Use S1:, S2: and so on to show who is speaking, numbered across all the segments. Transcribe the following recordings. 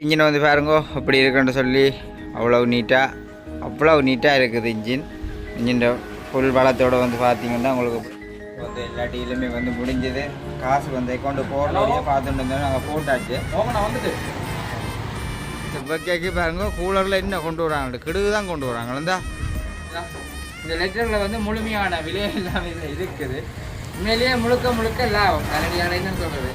S1: Engine வந்து பாருங்கோ அப்படி இருக்குன்னு சொல்லி அவ்வளோ நீட்டாக இருக்குது இன்ஜின் ஃபுல் வளத்தோடு வந்து பார்த்தீங்கன்னா உங்களுக்கு வந்து எல்லா டீலுமே வந்து முடிஞ்சது. காசு வந்து அக்கௌண்ட்டு போடணும் பார்த்துட்டு இருந்தோம். நாங்கள் போட்டாச்சு வந்துட்டு இப்போ பாருங்க கூலரில் என்ன கொண்டு வராங்க, கிடுகு தான் கொண்டு வராங்களா. இந்த லெட்டரில் வந்து முழுமையான விலை எல்லாமே இருக்குது. உண்மையிலேயே முழுக்க லாபம். என்னன்னு சொல்றது,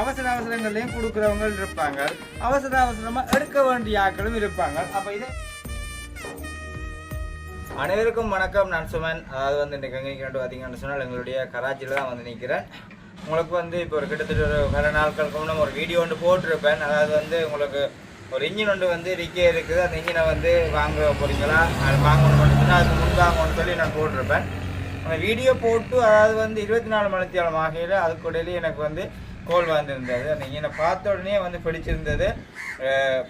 S1: அவசரங்களையும் கொடுக்குறவங்க இருப்பாங்க, அவசரமாக எடுக்க வேண்டிய ஆட்களும் இருப்பாங்க. அப்போ இதை அனைவருக்கும் வணக்கம். நான் சுமன். அதாவது வந்து இன்றைக்கு எங்கே பார்த்தீங்கன்னு சொன்னால் எங்களுடைய கராச்சியில் தான் வந்து நிற்கிறேன். உங்களுக்கு வந்து இப்போ ஒரு கிட்டத்தட்ட ஒரு பல நாட்களுக்கு முன்னே ஒரு வீடியோ ஒன்று போட்டிருப்பேன். அதாவது வந்து உங்களுக்கு ஒரு இன்ஜின் ஒன்று வந்து ரிக்கே இருக்குது. அந்த இன்ஜினை வந்து வாங்க போகிறீங்களா, அது வாங்கணும்னு சொன்னால் அதுக்கு முன்பாங்கன்னு சொல்லி நான் போட்டிருப்பேன். அந்த வீடியோ போட்டு அதாவது வந்து 24 மணித்தியாலம் ஆகையில் அதுக்கு இடையிலே எனக்கு வந்து கோல் வந்துருந்தது. அந்த இன்ஜினை பார்த்த உடனே வந்து பிடிச்சிருந்தது.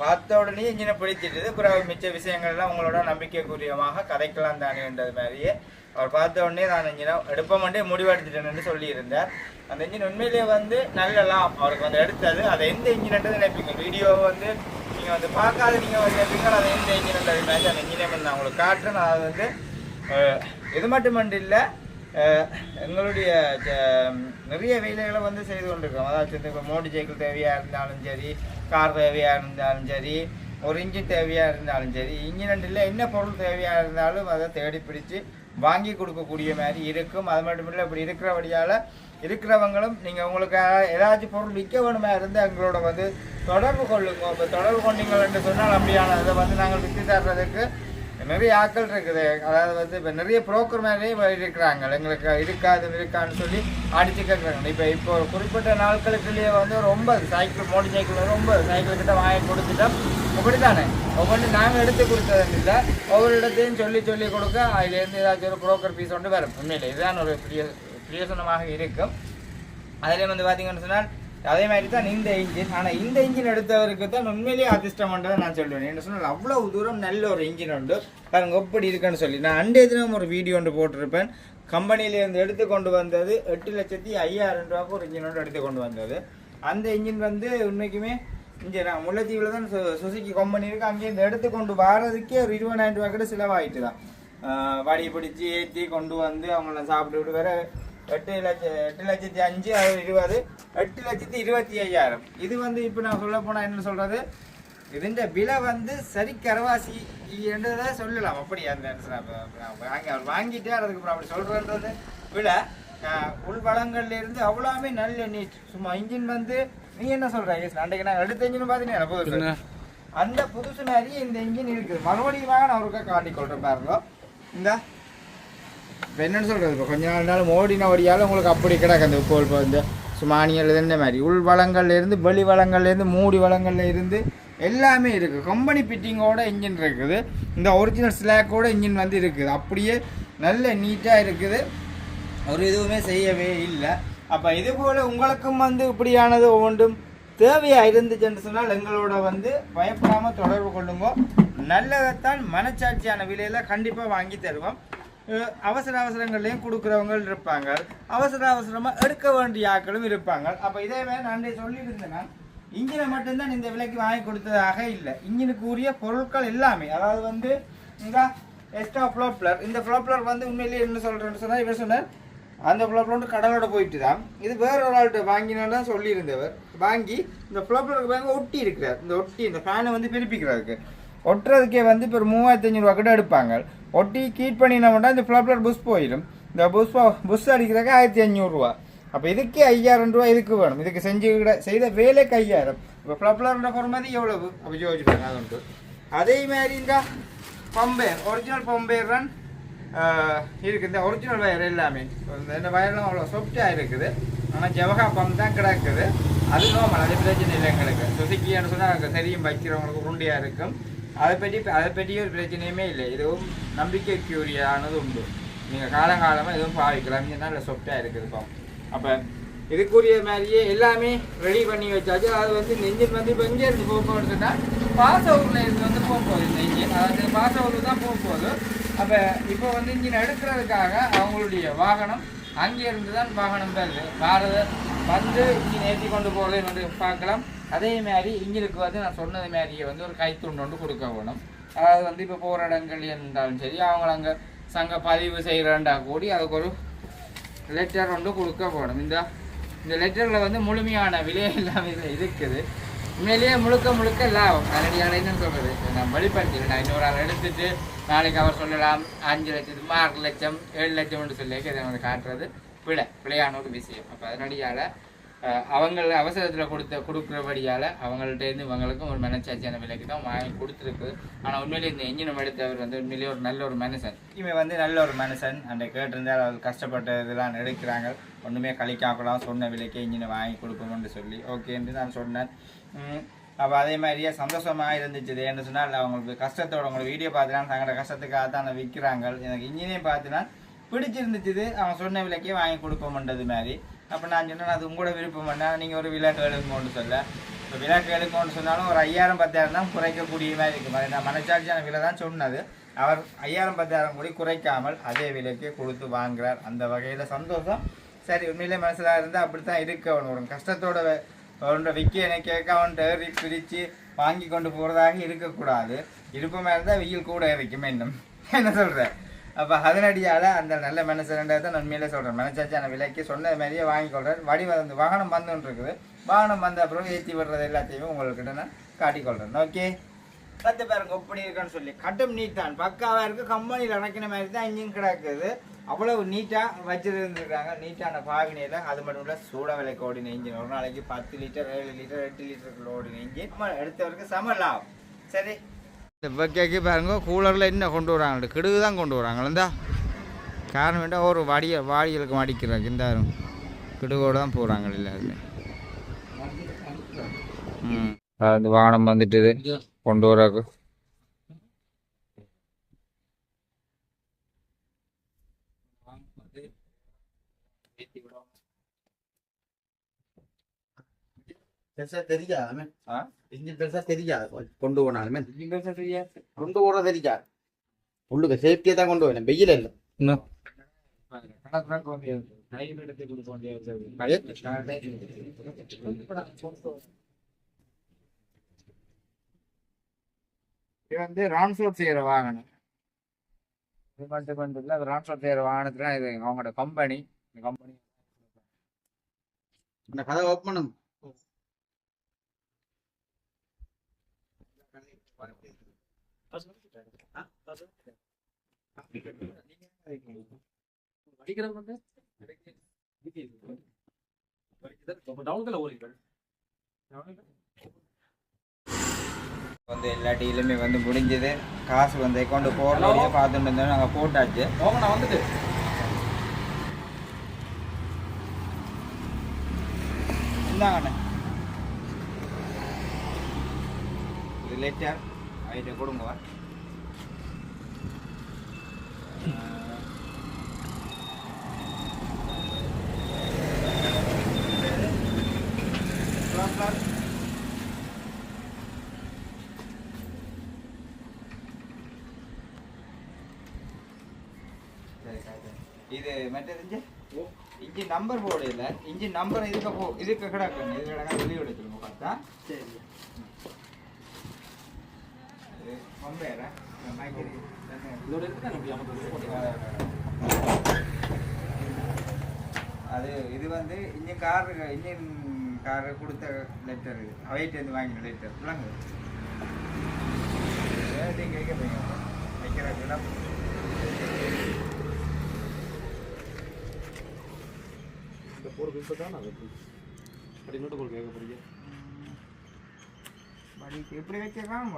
S1: பார்த்த உடனே இன்ஜினை பிடிச்சிருந்தது. அப்புறம் மிச்ச விஷயங்கள்லாம் உங்களோட நம்பிக்கைக்குரியமாக கதைக்கலாம் தானேன்றது மாதிரியே அவர் பார்த்த உடனே நான் இன்ஜினை எடுப்பமாட்டே முடிவெடுத்துட்டேன்னு சொல்லியிருந்தார். அந்த இன்ஜின் உண்மையிலேயே வந்து நல்லலாம் அவருக்கு வந்து எடுத்தது. அதை எந்த இன்ஜின்ன்றது நினைப்பீங்க, வீடியோ வந்து நீங்கள் வந்து பார்க்காத நீங்கள் வந்து நினைப்பீங்க அதை எந்த இன்ஜின்ன்றது மாதிரி அந்த இன்ஜினை வந்து நான் உங்களுக்கு காட்டுறேன். அது வந்து இது மட்டுமன்று இல்லை, எங்களுடைய நிறைய வேலைகளை வந்து செய்து கொண்டிருக்கோம். அதாவது இப்போ மோட்டர் சைக்கிள் தேவையாக இருந்தாலும் சரி, கார் தேவையாக இருந்தாலும் சரி, ஒரு இன்ஜின் தேவையாக இருந்தாலும் சரி, இன்ஜின் இல்லை என்ன பொருள் தேவையாக இருந்தாலும் அதை தேடி பிடிச்சி வாங்கி கொடுக்கக்கூடிய மாதிரி இருக்கும். அது மட்டும் இல்லை, இப்படி இருக்கிறபடியால் இருக்கிறவங்களும் நீங்கள் உங்களுக்கு ஏதாச்சும் பொருள் விற்க வேணுமா இருந்தால் எங்களோட வந்து தொடர்பு கொள்ளுங்க. இப்போ தொடர்பு கொண்டீங்கள் என்று சொன்னால் அப்படியான இதை வந்து நாங்கள் விற்று தர்றதுக்கு நிறைய ஆட்கள் இருக்குது. அதாவது வந்து இப்போ நிறைய புரோக்கர் மேலேயும் இருக்கிறாங்க. எங்களுக்கு இருக்கான்னு சொல்லி அடிச்சு கேட்குறாங்க. இப்போ ஒரு குறிப்பிட்ட நாட்களுக்குள்ளேயே வந்து ரொம்ப சைக்கிள் மோட்டர் சைக்கிள் ரொம்ப சைக்கிள் கிட்ட வாங்கி கொடுத்துட்டோம். அப்படித்தானே ஒவ்வொன்று நாங்கள் எடுத்து கொடுத்தது இல்லை, ஒவ்வொரு இடத்தையும் சொல்லி கொடுக்க அதுலேருந்து ஏதாச்சும் ஒரு புரோக்கர் ஃபீஸ் ஒன்று வரும். உண்மையில் இதுதான் ஒரு பிரியசனமாக இருக்கும். அதிலே வந்து பார்த்தீங்கன்னு சொன்னால் அதே மாதிரி தான் இந்த இன்ஜின். ஆனால் இந்த இன்ஜின் எடுத்தவருக்கு தான் உண்மையிலேயே அதிர்ஷ்டம்ன்றதை நான் சொல்லுவேன். என்ன சொன்னால் அவ்வளோ தூரம் நல்ல ஒரு இன்ஜின் உண்டு பாருங்க எப்படி இருக்குன்னு சொல்லி. நான் அண்டே தினம் ஒரு வீடியோ ஒன்று போட்டிருப்பேன். கம்பெனியிலேருந்து எடுத்து கொண்டு வந்தது 8,05,000 ரூபாய்க்கு ஒரு இன்ஜின் ஒன்று எடுத்து கொண்டு வந்தது. அந்த இன்ஜின் வந்து உண்மைக்குமே இங்கே நான் முல்லைத்தீவில் தான் சுசுக்கி கம்பெனி இருக்குது. அங்கேருந்து எடுத்து கொண்டு வரதுக்கே ஒரு 20,000 ரூபா கிட்ட செலவாகிட்டு தான். வடி பிடிச்சி ஏற்றி கொண்டு வந்து அவங்கள சாப்பிட்டு வேற 8,05,000 அது 20 8,25,000. இது வந்து இப்போ நான் சொல்ல போனால் என்ன சொல்கிறது, இதுன்ற விலை வந்து சரி கரவாசி என்றதை சொல்லலாம். அப்படி அந்த அவர் வாங்கிட்டு அதுக்கப்புறம் அப்படி சொல்கிறன்றது விலை உள் வளங்கள்லேருந்து அவ்வளோமே நல்ல நீட். சும்மா இன்ஜின் வந்து நீ என்ன சொல்கிற அன்றைக்கு நான் எடுத்த இன்ஜின் பார்த்தீங்கன்னா புதுசு அந்த புதுசு மாதிரியே இந்த இன்ஜின் இருக்குது. மறுபடியும் நான் அவருக்காக காட்டிக்கொள்கிறேன் பாருங்க. இந்த இப்போ என்னென்னு சொல்கிறது, இப்போ கொஞ்ச நாள் மோடின வழியால் உங்களுக்கு அப்படி கிடக்கு. அந்த இப்போ இப்போ இந்த சுமானியல் இந்த மாதிரி உள் வளங்கள்லேருந்து வெளி வளங்கள்லேருந்து மூடி வளங்கள்ல இருந்து எல்லாமே இருக்குது. கம்பெனி ஃபிட்டிங்கோட இன்ஜின் இருக்குது. இந்த ஒரிஜினல் ஸ்லாக்கோட இன்ஜின் வந்து இருக்குது. அப்படியே நல்ல நீட்டாக இருக்குது, ஒரு இதுவுமே செய்யவே இல்லை. அப்போ இது போல் உங்களுக்கும் வந்து இப்படியானது ஒவ்வொன்றும் தேவையாக இருந்துச்சுன்னு சொன்னால் எங்களோட வந்து பயப்படாமல் தொடர்பு கொள்ளுங்க. நல்லதைத்தான் மனச்சாட்சியான விலையில் கண்டிப்பாக வாங்கி தருவோம். அவசரங்களையும் கொடுக்குறவங்க இருப்பாங்க, அவசரமாக எடுக்க வேண்டிய ஆட்களும் இருப்பாங்க. அப்போ இதே மாதிரி நான் சொல்லியிருந்தேன்னா இன்ஜினை மட்டும்தான் இந்த விலைக்கு வாங்கி கொடுத்ததாக இல்லை, இன்ஜினுக்கு உரிய பொருட்கள் எல்லாமே. அதாவது வந்து இந்த எக்ஸ்ட்ரா ஃப்ளோப்ளர், இந்த ஃப்ளோப்ளர் வந்து உண்மையிலேயே என்ன சொல்கிறேன்னு சொன்னால் இவர் சொன்னார் அந்த ஃப்ளோப்ளர் வந்து கடலோட போயிட்டு தான். இது வேற ஒரு ஆள்கிட்ட வாங்கினான்னு தான் சொல்லியிருந்தவர். வாங்கி இந்த ஃப்ளோப்ளருக்கு வாங்க ஒட்டி இருக்கிறார். இந்த ஒட்டி இந்த ஃபேனை வந்து பிரிப்பிக்கிறதுக்கு ஒட்டுறதுக்கே வந்து இப்போ ஒரு 3,500 ரூபா கிட்ட எடுப்பாங்க. ஒட்டி கீட் பண்ணினோம்னா இந்த ஃப்ளோப்ளர் புஷ் போயிடும். இந்த புஷ் அடிக்கிறதுக்கு 1,500 ரூபா. அப்போ இதுக்கே 5,000 ரூபா இதுக்கு வேணும். இதுக்கு செய்த வேலைக்கு 5,000. இப்போ ஃப்ளோப்ளர்ன்ற பொறுமதி எவ்வளவு அப்போ யோசிச்சுட்டாங்க. அது உண்டு. அதே மாதிரி இந்த பம்பேர் ஒரிஜினல் பம்பேர் ரன் இருக்குது. இந்த ஒரிஜினல் வயர் எல்லாமே இந்த வயர்லாம் அவ்வளோ சாஃப்டாக இருக்குது. ஆனால் ஜவஹா பம்ப் தான் கிடக்குது. அது நோமல், அது பிரச்சனை இல்லை எங்களுக்கு. சுசுக்கின்னு சொன்னால் அங்கே தெரியும், வைக்கிறவங்களுக்கு உருண்டையாக இருக்கும். அதை பற்றி ஒரு பிரச்சனையுமே இல்லை. இதுவும் நம்பிக்கைக்குரியானது உண்டு. நீங்கள் காலங்காலமாக எதுவும் பாவிக்கலாம். இங்கே நல்ல சொப்டாக இருக்குது இப்போ. அப்போ இதுக்குரிய மாதிரியே எல்லாமே ரெடி பண்ணி வச்சாச்சு. அது வந்து இந்த இன்ஜின் வந்து இப்போ இங்கேருந்து போகும்போதுன்னா பாசவூரில் இருந்து வந்து போகும்போது இந்த இன்ஜின் அதாவது பாசவூர் தான் போகும்போது. அப்போ இப்போ வந்து இன்ஜின் எடுக்கிறதுக்காக அவங்களுடைய வாகனம் அங்கேருந்து தான் வாகனம் வருது. வந்து இன்ஜின் ஏற்றி கொண்டு போகிறதை வந்து பார்க்கலாம். அதே மாதிரி இங்களுக்கு வந்து நான் சொன்னது மாதிரியே வந்து ஒரு கைத்துண்டு ஒன்று கொடுக்க வேணும். அதாவது வந்து இப்போ போகிற இடங்கள் இருந்தாலும் சரி, அவங்கள அங்கே சங்க பதிவு செய்கிறண்டா கூடி அதுக்கு ஒரு லெட்டர் ஒன்று கொடுக்க போகணும். இந்த லெட்டரில் வந்து முழுமையான விலை எல்லாமே இருக்குது. உண்மையிலேயே முழுக்க லாபம். நேரடியாக என்னன்னு சொல்கிறது, நான் வெளிப்படுத்திடுறேன். நான் இன்னொரு ஆள் எடுத்துட்டு நாளைக்கு அவர் சொல்லலாம் 5 லட்சத்துக்கு 6 லட்சம் 7 லட்சம்னு சொல்லி இதை வந்து காட்டுறது பிழையான ஒரு விஷயம். அப்போ அதனடியால் அவங்க அவசரத்தில் கொடுக்குறபடியால் அவங்கள்ட்டேருந்து இவங்களுக்கும் ஒரு மனச்சாட்சியான விலைக்கு தான் வாங்கி கொடுத்துருக்குது. ஆனால் உண்மையிலேயே இந்த என்ஜினை எடுத்தவர் வந்து உண்மையிலேயே ஒரு நல்ல ஒரு மனுஷன். இவன் வந்து நல்ல ஒரு மனுஷன். அந்த கேட்டிருந்தால் அவர் கஷ்டப்பட்ட இதெல்லாம் எடுக்கிறாங்க. ஒன்றுமே கழிக்காக்கலாம், சொன்ன விலைக்கு என்ஜினை வாங்கி கொடுக்கணும்னு சொல்லி ஓகேன்னு நான் சொன்னேன். அப்போ அதே மாதிரியே சந்தோஷமாக இருந்துச்சு. என்ன சொன்னால் அவங்களுக்கு கஷ்டத்தோட உங்களை வீடியோ பார்த்துனா தங்களோட கஷ்டத்துக்காக தான் விற்கிறாங்க. எனக்கு இன்ஜினையும் பார்த்துனா பிடிச்சிருந்துச்சு. அவன் சொன்ன விலைக்கே வாங்கி கொடுப்போம்ன்றது மாதிரி. அப்போ நான் சொன்னேன் அது உங்களோட விருப்பம் பண்ணால் நீங்கள் ஒரு விலை கேளுங்கன்னு சொல்ல. இப்போ விலை கேளுங்கன்னு சொன்னாலும் ஒரு 5000-10,000 தான் குறைக்கக்கூடிய மாதிரி இருக்குது. மாதிரி நான் மனச்சாட்சியான விலை தான் சொன்னது. அவர் 5000-10,000 கூட குறைக்காமல் அதே விலைக்கே கொடுத்து வாங்குறார். அந்த வகையில் சந்தோஷம். சரி, உண்மையிலே மனசில் இருந்தால் அப்படி தான் இருக்க அவன் ஒரு கஷ்டத்தோட அவனோட விற்க எனக்கு கேட்க அவன்கிட்ட ஏறி பிரித்து வாங்கி கொண்டு போகிறதாக இருக்கக்கூடாது. விருப்பமாக இருந்தால் வெயில் கூட இருக்குமே இன்னும் என்ன சொல்கிறேன். அப்போ அதனடியால் அந்த நல்ல மனசுன்றதை தான் நான் உண்மையிலே சொல்கிறேன். மனச்சாட்சியான விலைக்கு சொன்ன மாதிரியே வாங்கி கொள்கிறேன். வந்து வாகனம் வந்துன்னு இருக்குது. வாகனம் வந்த அப்புறம் ஏற்றி விடுறது எல்லாத்தையுமே உங்கள்கிட்ட நான் காட்டிக்கொள்கிறேன். ஓகே, பார்த்து பாருங்க எப்படி இருக்குன்னு சொல்லி. கட்டும் நீட் தான், பக்காவாக இருக்குது. கம்பெனியில் அடைக்கிற மாதிரி தான் இன்ஜின் கிடக்குது. அவ்வளவு நீட்டாக வச்சுருந்துருக்காங்க. நீட்டான பாவினையில் அது மட்டும் இல்லை, சூட விலைக்கு ஓடின இன்ஜின். ஒரு நாளைக்கு 10 லிட்டர் 7 லிட்டர் 8 லிட்டருக்குள்ள ஓடின இன்ஜின் எடுத்தவருக்கு சம லாபம். சரி, இந்த பக்கைக்கு பாருங்க கூலரில் என்ன கொண்டு வராங்க, கிடுகு தான் கொண்டு வராங்களா. காரணம் வேண்டாம், ஒரு வாடிகளுக்கு மாடிக்கிறாங்க. இந்த கிடுகோடு தான் போகிறாங்க எல்லாருமே. அந்த வாகனம் வந்துட்டு கொண்டு வராக்கு
S2: பெருசா தெரியாதுமே. இன்ஜின் பெருசா தெரியாது, கொண்டு போனாலுமே பெருசா தெரியாது, கொண்டு போற தெரியாது. உள்ளுக்கு சேஃப்டியா தான் கொண்டு போவேன், வெயில் இல்லை.
S1: இது வந்து ரான்ஸ்லோட் செய்யற வாகனம். இது மட்டும் இல்லை, அது ரான்ஸ்லோட் செய்யற வாகனத்துல இது அவங்களோட கம்பெனி. இந்த கம்பெனி
S2: அந்த கதை ஓப்பன்
S1: வந்து எல்லா டீலுமே வந்து முடிஞ்சது. காசு வந்து அக்கௌண்ட் போடலையே பார்த்துட்டு இருந்தோம். நாங்கள் போட்டாச்சு.
S2: நான் வந்துட்டு
S1: இந்தாங்கண்ணே இது லெட்டர் ஐட்ட கொடுங்க. இது மற்றது இன்ஜின் நம்பர் போர்டு இல்லை, இன்ஜின் நம்பர் இதுக்கு கிடக்கு வெளியே எடுத்துருங்க பார்த்தா. சரி, அது இது வந்து இன்ஜின் காரு கொடுத்த லெட்டர். இது அவைட்டு வாங்கின லெட்டர் பிள்ளைங்க வைக்கிற இடம். எப்படி வைக்கலாம்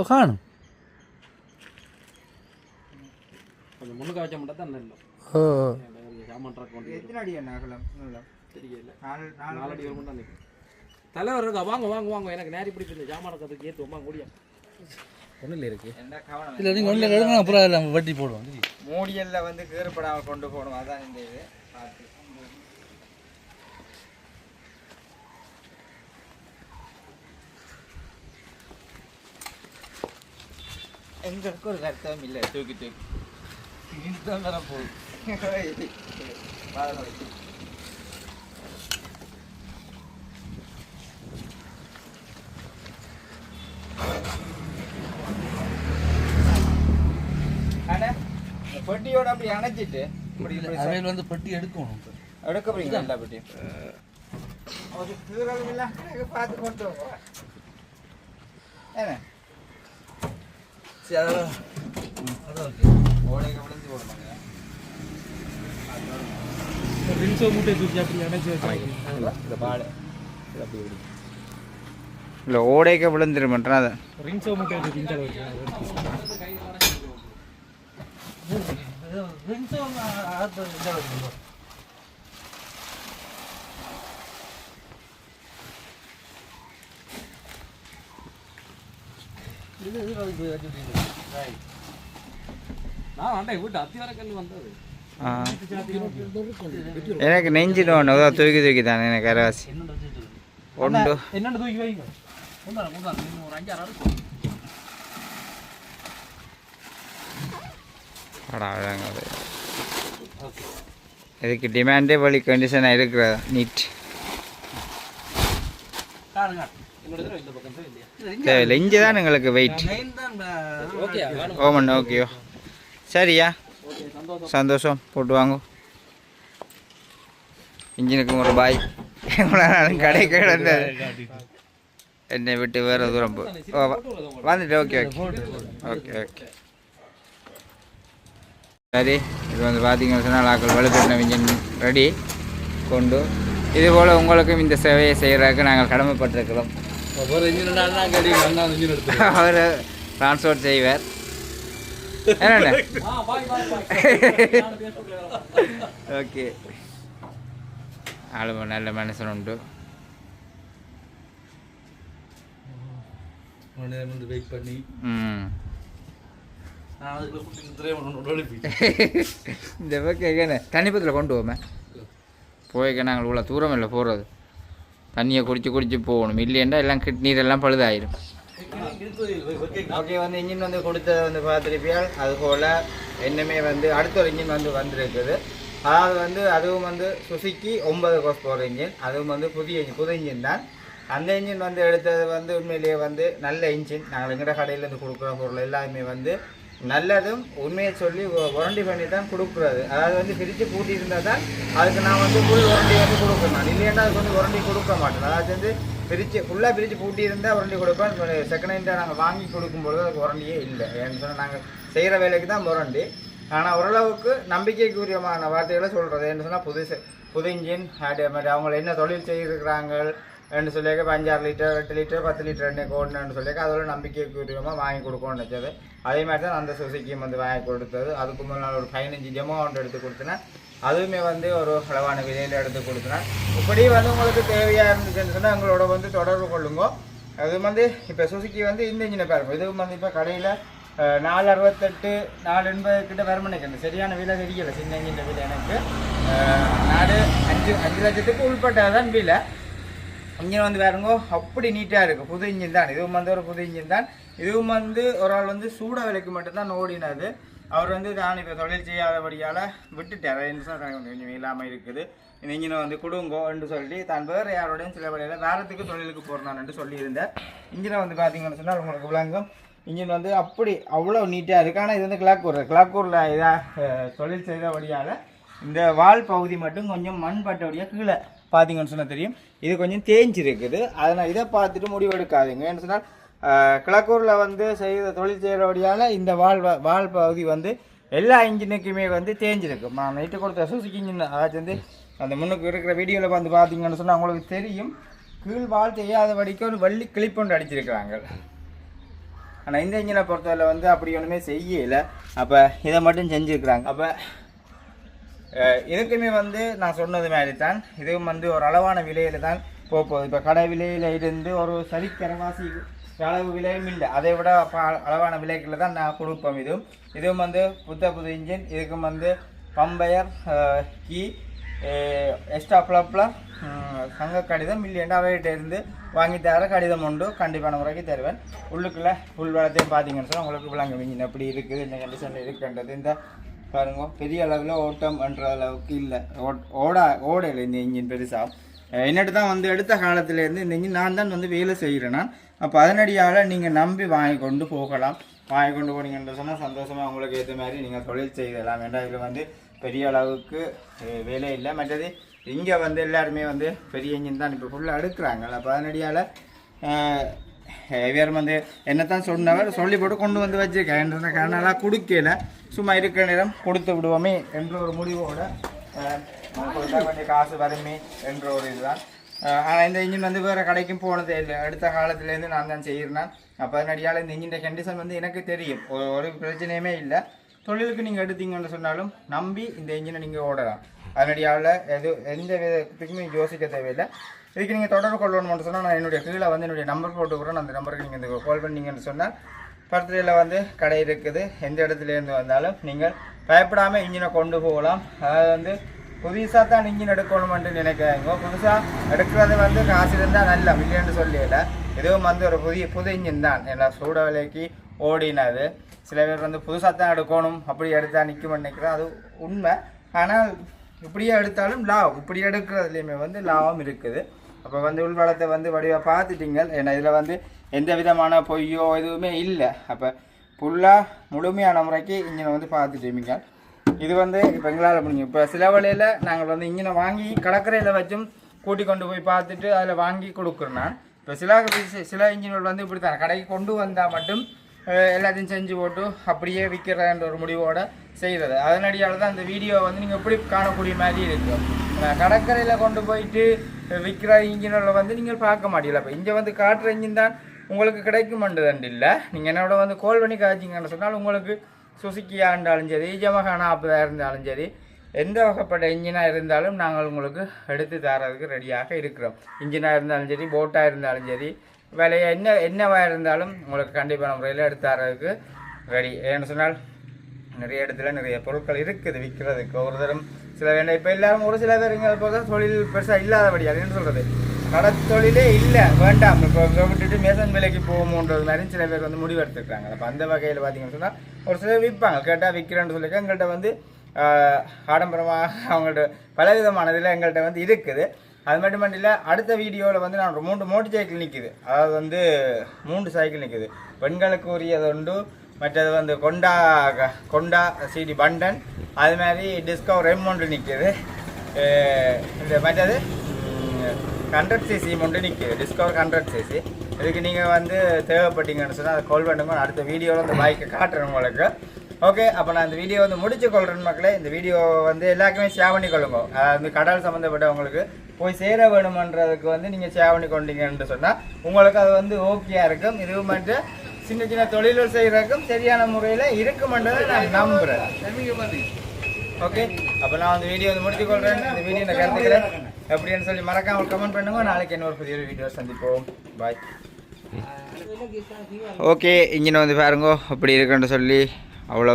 S3: காணும்
S2: கொஞ்சம் முன்னுக்கு வச்ச மட்டும் தான் இல்லை.
S1: எத்தனை அடி என்ன அகலம்
S2: தெரியல,
S1: 4 அடி
S2: வரும் தான். தலைவர் இருக்கா, வாங்க வாங்க வாங்க, எனக்கு நேரி பிடிப்பது ஜாமானத்துக்கு ஏற்று வாங்க கூடிய ஒன்றில் இருக்கு.
S3: இல்லை நீங்கள் ஒன்றில் எடுங்க, அப்புறம் நம்ம வட்டி போடுவோம்.
S1: மூடியல்ல வந்து கேறுபடாமல் கொண்டு போகணும். அதான் இந்த இது பார்த்து எங்களுக்கு ஒரு கருத்தம் இல்லை. தூக்கி இதுதான் வர போகுது. பெட்டியோட அப்படி அணைச்சிட்டு
S3: அவையில் வந்து பெட்டி எடுக்கணும்
S1: எடுக்க போறீங்க எல்லா பெட்டியும் ஒரு கீரல் எல்லாம் பார்த்து கொண்டு போவோம் ஏன்னா
S3: சரி அதான்
S1: ஓடைக்கு விழுந்து போடுவாங்க
S3: ரின்சோ மூட்டை தூக்கி அப்படி அணைச்சி
S1: இந்த பால் இல்லை ஓடைக்க விழுந்துருமன்றான் அதை
S3: ரின்சோ மூட்டை தூக்கி இந்த ரின்சோ
S1: எனக்கு நெஞ்சில் ஒன்று தூக்கி தூக்கி தானே எனக்கு கரவாசி ஒன்று
S3: என்னென்ன தூக்கி வைங்க ஒரு 5-6 இருக்கும்
S1: இதுக்கு டிமாண்டே வழி கண்டிஷனாக இருக்கிற நீட் தேவையில்லை இங்கே தான் எங்களுக்கு வெயிட் ஓமன் ஓகேயோ சரியா சந்தோஷம் போட்டு வாங்க இன்ஜினுக்கு ஒரு பாய் கடை கிடந்தது என்னை விட்டு வேறு தூரம் வந்துட்டு ஓகே ஓகே ஓகே ஓகே சரி இது வந்து பார்த்தீங்கன்னு சொன்னால் ஆக்கள் வலுப்பெட்டின இன்ஜின் ரெடி கொண்டு இதுபோல் உங்களுக்கும் இந்த சேவையை செய்கிறதுக்கு நாங்கள் கடமைப்பட்டிருக்கிறோம் அவர் டிரான்ஸ்போர்ட் செய்வார் என்ன ஓகே ஆளு நல்ல மனுஷன் உண்டு
S3: வெயிட் பண்ணி
S1: இந்த பக்கம் தண்ணிப்பத்தில் கொண்டு போமே போய்க்க நாங்கள் இவ்வளோ தூரம் இல்லை போகிறது தண்ணியை குடிச்சு போகணும் இல்லையண்டா எல்லாம் நீரெல்லாம் பழுதாயிடும் ஓகே வந்து இன்ஜின் வந்து கொடுத்தது வந்து பார்த்துருப்பியால் அதுபோல் இன்னுமே வந்து அடுத்த ஒரு இன்ஜின் வந்து வந்திருக்குது அதாவது வந்து அதுவும் வந்து சுசுக்கி 9 கோர்ஸ் போகிற இன்ஜின் அதுவும் வந்து புது இன்ஜின் தான் அந்த இன்ஜின் வந்து எடுத்தது வந்து உண்மையிலேயே வந்து நல்ல இன்ஜின் நாங்கள் எங்கட கடையிலேருந்து கொடுக்குற பொருள் எல்லாமே வந்து நல்லதும் உண்மையை சொல்லி உரண்டி பண்ணி தான் கொடுக்குறது அதாவது வந்து பிரித்து பூட்டி இருந்தால் தான் அதுக்கு நான் வந்து ஃபுல் உரண்டி வந்து கொடுப்பேன் நான் இல்லைன்னா அதுக்கு வந்து உரண்டி கொடுக்க மாட்டேன் அதாவது வந்து ஃபுல்லாக பிரித்து பூட்டி இருந்தால் உரண்டி கொடுப்பேன் செகண்ட் ஹேண்டாக நாங்கள் வாங்கி கொடுக்கும்பொழுது அதுக்கு உரண்டியே இல்லை ஏன்னு சொன்னால் நாங்கள் செய்கிற வேலைக்கு தான் உரண்டி ஆனால் ஓரளவுக்கு நம்பிக்கைக்குரியமான வார்த்தைகளை சொல்கிறது என்ன சொன்னால் புது இன்ஜின் அதே மாதிரி அவங்க என்ன தொழில் செய்திருக்கிறாங்க ரெண்டு சொல்லியாக்க 5-6 லிட்டர் 8 லிட்டர் 10 லிட்டர் எண்ணெய் ஓடணுன்னு சொல்லியாக்க அதோட நம்பிக்கைக்குரியமாக வாங்கி கொடுக்கணும்னு நினச்சது அதே மாதிரி தான் அந்த சுசுக்கியும் வந்து வாங்கி கொடுத்தது அதுக்கு முன்னால் ஒரு 15 அமௌண்ட் எடுத்து கொடுத்தேன் அதுவுமே வந்து ஒரு அளவான விலையில் எடுத்து கொடுத்தேன் இப்படி வந்து உங்களுக்கு தேவையாக இருந்துச்சுன்னு சொன்னால் எங்களோட வந்து தொடர்பு கொள்ளுங்க அது வந்து இப்போ சுசுக்கி வந்து இந்த இன்ஜினை பாருங்க இதுவும் வந்து இப்போ கடையில் 468 480 கிட்ட வரமணிக்கு சரியான விலை தெரியலை சின்ன இன்ஜின் விலை எனக்கு 5 லட்சத்துக்கு உள்பட்டதான் விலை இன்ஜின் வந்து பாருங்க அப்படி நீட்டாக இருக்குது புது இன்ஜின் தான் இதுவும் வந்து ஒரு புது இன்ஜின் தான் இதுவும் வந்து ஒரு ஆள் வந்து சூட விலைக்கு மட்டும்தான் ஓடினது அவர் வந்து நான் இப்போ தொழில் செய்யாதபடியால் விட்டுட்டார் கொஞ்சம் இல்லாமல் இருக்குது இந்த இன்ஜினை வந்து கொடுங்கோன்னு சொல்லி தான் வேறு யாரோடையும் சில வழியில் வேறத்துக்கு தொழிலுக்கு போகிறான்னு சொல்லியிருந்தேன் இன்ஜினை வந்து பார்த்தீங்கன்னு சொன்னால் உங்களுக்கு விளங்கும் இன்ஜின் வந்து அப்படி அவ்வளோ நீட்டாக இருக்குது ஆனால் இது வந்து கிளாக்கூரில் இதாக தொழில் செய்தபடியால் இந்த வால் பகுதி மட்டும் கொஞ்சம் மண் பட்டபடியாக கீழே பார்த்தீங்கன்னு சொன்னால் தெரியும் இது கொஞ்சம் தேஞ்சிருக்குது அதனால் இதை பார்த்துட்டு முடிவெடுக்காதுங்க ஏன்னு சொன்னால் கிழக்கூரில் வந்து தொழில் செய்கிறபடியால் இந்த வால் பகுதி வந்து எல்லா இன்ஜினுக்குமே வந்து தேஞ்சிருக்கு நான் நைட்டு கொடுத்த சுசுக்கி இன்ஜின் அதாச்சும் வந்து அந்த முன்னுக்கு இருக்கிற வீடியோவில் வந்து பார்த்தீங்கன்னு சொன்னால் உங்களுக்கு தெரியும் கீழ் வால் செய்யாதபடிக்கு ஒரு வள்ளி கிளிப்பொண்டு அடிச்சிருக்கிறாங்க ஆனால் இந்த இன்ஜினை பொறுத்தவரை வந்து அப்படி ஒன்றுமே செய்யலை அப்போ இதை மட்டும் செஞ்சுருக்குறாங்க அப்போ இதுக்குமே வந்து நான் சொன்னது மாதிரி தான் இதுவும் வந்து ஒரு அளவான விலையில் தான் போகுது இப்போ கடை விலையில் இருந்து ஒரு சரிக்கரவாசி அளவு விலையும் இல்லை அதை விட அளவான விலைகளில் தான் நான் கொடுப்போம் இதுவும் வந்து புது இன்ஜின் இதுக்கும் வந்து பம்பயர் கீ எக்ஸ்ட்ரா ப்ளப்ளர் சங்க கடிதம் இல்லையண்டா அவைகிட்ட இருந்து வாங்கி தர கடிதம் உண்டு கண்டிப்பான முறைக்கு தருவேன் உள்ளுக்குள்ளே ஃபுல் வளத்தையும் பார்த்தீங்கன்னு சொன்னால் உங்களுக்கு விளங்கும் இன்ஜின் எப்படி இருக்குது இந்த கண்டிஷனில் இருக்குன்றது இந்த பாருங்க பெரிய அளவில் ஓட்டம்ன்ற அளவுக்கு இல்லை ஓடையில் இந்த இன்ஜின் பெருசாக என்னட்டு தான் வந்து எடுத்த காலத்துலேருந்து இந்த இன்ஜின் நான் தான் வந்து வேலை செய்கிறேன் நான் அப்போ அதனடியால் நீங்கள் நம்பி வாங்கி கொண்டு போகலாம் வாங்கி கொண்டு போனீங்கன்னு சொன்னால் சந்தோஷமாக உங்களுக்கு ஏற்ற மாதிரி நீங்கள் தொழில் செய்யலாம். வேண்டாம் இதில் வந்து பெரிய அளவுக்கு வேலை இல்லை. மற்றது இங்கே வந்து எல்லாருமே வந்து பெரிய இன்ஜின் தான் இப்போ ஃபுல்லாக எடுக்கிறாங்க. அப்போ அதனடியால் வேறு வந்து என்னத்தான் சொன்னவர் சொல்லி போட்டு கொண்டு வந்து வச்சுருக்கேன். என்ற காரணம் கொடுக்கல, சும்மா இருக்கிற நேரம் கொடுத்து விடுவோமே என்ற ஒரு முடிவோட கொடுத்தா கொஞ்சம் காசு வருமே என்ற ஒரு இதுதான். ஆனால் இந்த இன்ஜின் வந்து வேறு கடைக்கும் போனதே இல்லை. அடுத்த காலத்துலேருந்து நான் தான் செய்கிறேன். அப்போ அதனடியால் இந்த இன்ஜின் கண்டிஷன் வந்து எனக்கு தெரியும், ஒரு பிரச்சனையுமே இல்லை. தொழிலுக்கு நீங்கள் எடுத்தீங்கன்னு சொன்னாலும் நம்பி இந்த இன்ஜினை நீங்கள் ஓடலாம். அதனடியால் எந்த விதத்துக்குமே யோசிக்க தேவையில்லை. இதுக்கு நீங்கள் தொடர்பு கொள்ளணும்னு சொன்னால் நான் என்னுடைய கீழே வந்து என்னுடைய நம்பர் போட்டுக்கிறேன். அந்த நம்பருக்கு நீங்கள் இந்த கால் பண்ணிங்கன்னு சொன்னால் பர்த்டேயில் வந்து கடை இருக்குது. எந்த இடத்துலேருந்து வந்தாலும் நீங்கள் பயப்படாமல் இன்ஜினை கொண்டு போகலாம். அதாவது வந்து புதுசாக தான் இன்ஜின் எடுக்கணுமென்று நினைக்கிறாங்க. புதுசாக எடுக்கிறது வந்து காசு இருந்தால் நல்ல இல்லைன்னு சொல்லல. இதுவும் வந்து ஒரு புது இன்ஜின் தான், எல்லாம் சூட விலைக்கு ஓடினது. சில பேர் வந்து புதுசாக தான் எடுக்கணும், அப்படி எடுத்தால் நிற்கும் நினைக்கிறேன். அது உண்மை. ஆனால் இப்படியே எடுத்தாலும் லாபம், இப்படி எடுக்கிறதுலையுமே வந்து லாபம் இருக்குது. அப்போ வந்து உள்வளத்தை வந்து வடிவாக பார்த்துட்டீங்க. ஏன்னா இதில் வந்து எந்த விதமான பொய்யோ எதுவுமே இல்லை. அப்போ ஃபுல்லாக முழுமையான முறைக்கு இன்ஜினை வந்து பார்த்துட்டீங்க. இது வந்து இப்போ எங்களால் முடியும். இப்போ சில வழியில் நாங்கள் வந்து இன்ஜினை வாங்கி கடற்கரையில் வச்சும் கூட்டி கொண்டு போய் பார்த்துட்டு அதில் வாங்கி கொடுக்குறேன் நான். இப்போ சில இன்ஜின்கள் வந்து இப்படி தான் கடைக்கு கொண்டு வந்தால் மட்டும் எல்லாத்தையும் செஞ்சு போட்டு அப்படியே விற்கிறன்ற ஒரு முடிவோடு செய்கிறது. அதனடியால் தான் இந்த வீடியோ வந்து நீங்கள் எப்படி காணக்கூடிய மாதிரி இருக்கும். கடற்கரையில் கொண்டு போயிட்டு விற்கிற இன்ஜினில் வந்து நீங்கள் பார்க்க மாட்டீங்களா. இப்போ இங்கே வந்து காட்டுற இன்ஜின் தான் உங்களுக்கு கிடைக்குமென்றதுண்டு இல்லை. நீங்கள் என்னோட வந்து கால் பண்ணி காய்ச்சிங்கன்னு சொன்னால் உங்களுக்கு சுசுக்கியாக இருந்தாலும் சரி, ஜமஹானா அப்பதாக இருந்தாலும் சரி, எந்த வகைப்பட்ட இன்ஜினாக இருந்தாலும் நாங்கள் உங்களுக்கு எடுத்து தரதுக்கு ரெடியாக இருக்கிறோம். இன்ஜினாக இருந்தாலும் சரி, போட்டாக இருந்தாலும் சரி, விலையை என்னவாக இருந்தாலும் உங்களுக்கு கண்டிப்பான முறையில் எடுத்து தரதுக்கு ரெடி. ஏன்னு சொன்னால் நிறைய இடத்துல நிறைய பொருட்கள் இருக்குது விற்கிறதுக்கு. ஒரு தரம் சில வேண்டாம். இப்போ எல்லாரும் ஒரு சில பேர் இங்கே போக தொழில் பெருசாக இல்லாதபடி அதுன்னு சொல்கிறது கடை தொழிலே இல்லை வேண்டாம் இப்போ விட்டுட்டு மேசன் விலைக்கு போகுமோன்றது மாதிரி சில பேர் வந்து முடிவு எடுத்துக்கிறாங்க. அப்போ அந்த வகையில் பார்த்தீங்கன்னு சொன்னால் ஒரு சிலர் விற்பாங்க. கேட்டால் விற்கிறேன்னு சொல்லிக்க எங்கள்கிட்ட வந்து ஆடம்பரமாக அவங்கள்ட்ட பலவிதமான இதில் எங்கள்கிட்ட வந்து இருக்குது. அது மட்டும் இல்லை, அடுத்த வீடியோவில் வந்து நான் 3 மோட்டர் சைக்கிள் நிற்கிது. அதாவது வந்து 3 சைக்கிள் நிற்கிது. பெண்களுக்கு உரியது உண்டு, மற்றது வந்து கொண்டா சிடி பண்டன், அது மாதிரி டிஸ்கவர் M1 நிற்கிது. இந்த மற்றது 100cc ஒன்று நிற்கிது, டிஸ்கவர் 100cc. இதுக்கு நீங்கள் வந்து தேவைப்பட்டீங்கன்னு சொன்னால் அதை கால் பண்ணுங்க. அடுத்த வீடியோவில் அந்த பைக்கை காட்டுறேன் உங்களுக்கு. ஓகே, அப்போ நான் இந்த வீடியோ வந்து முடிச்சு கொள்கிறேன் மக்களே. இந்த வீடியோ வந்து எல்லாருக்குமே ஷேர் பண்ணி கொள்ளுங்க. அதாவது கடல் சம்மந்தப்பட்டவங்களுக்கு போய் சேர வேணுமன்றதுக்கு வந்து நீங்கள் ஷேர் பண்ணி கொண்டீங்கன்னு சொன்னால் உங்களுக்கு அது வந்து ஓகேயாக இருக்கும். இது மட்டும் சின்ன சின்ன தொழில்கள் செய்கிறதுக்கும் சரியான முறையில் இருக்குமென்றதை நான் நம்புகிறேன். ஓகே, அப்போ நான் அந்த வீடியோ வந்து முடிச்சு கொள்கிறேன். இந்த வீடியோ நான் கருத்துக்கிறேன் எப்படின்னு சொல்லி மறக்காமல் கமெண்ட் பண்ணுங்க. நாளைக்கு இன்னொரு புதிய வீடியோ சந்திப்போம். பாய். ஓகே, இன்ஜின் வந்து பாருங்க அப்படி இருக்குன்னு சொல்லி அவ்வளோ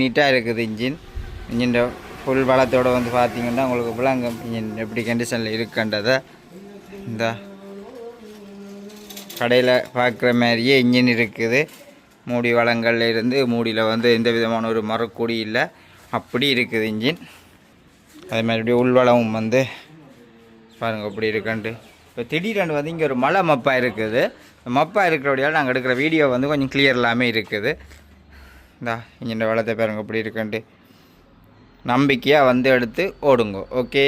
S1: நீட்டாக இருக்குது இன்ஜின் ஃபுல் வளத்தோடு வந்து பார்த்தீங்கன்னா உங்களுக்கு விளங்கும் இன்ஜின் எப்படி கண்டிஷனில் இருக்குன்றதை. இந்த கடையில் பார்க்குற மாதிரியே இன்ஜின் இருக்குது. மூடி வளங்கள்ல இருந்து மூடியில் வந்து எந்த விதமான ஒரு மரக்கூடி இல்லை, அப்படி இருக்குது இன்ஜின். அதே மாதிரி உள்வளமும் வந்து பாருங்கள் அப்படி இருக்குன்ட்டு. இப்போ திடீரென்று வந்து இங்கே ஒரு மலை மப்பாக இருக்குது. மப்பாக இருக்கிறபடியால் நாங்கள் எடுக்கிற வீடியோ வந்து கொஞ்சம் கிளியர் இல்லாமல் இருக்குது. இந்த இன்ஜின் வளத்தை பாருங்கள் அப்படி இருக்குன்ட்டு. நம்பிக்கையாக வந்து எடுத்து ஓடுங்க. ஓகே.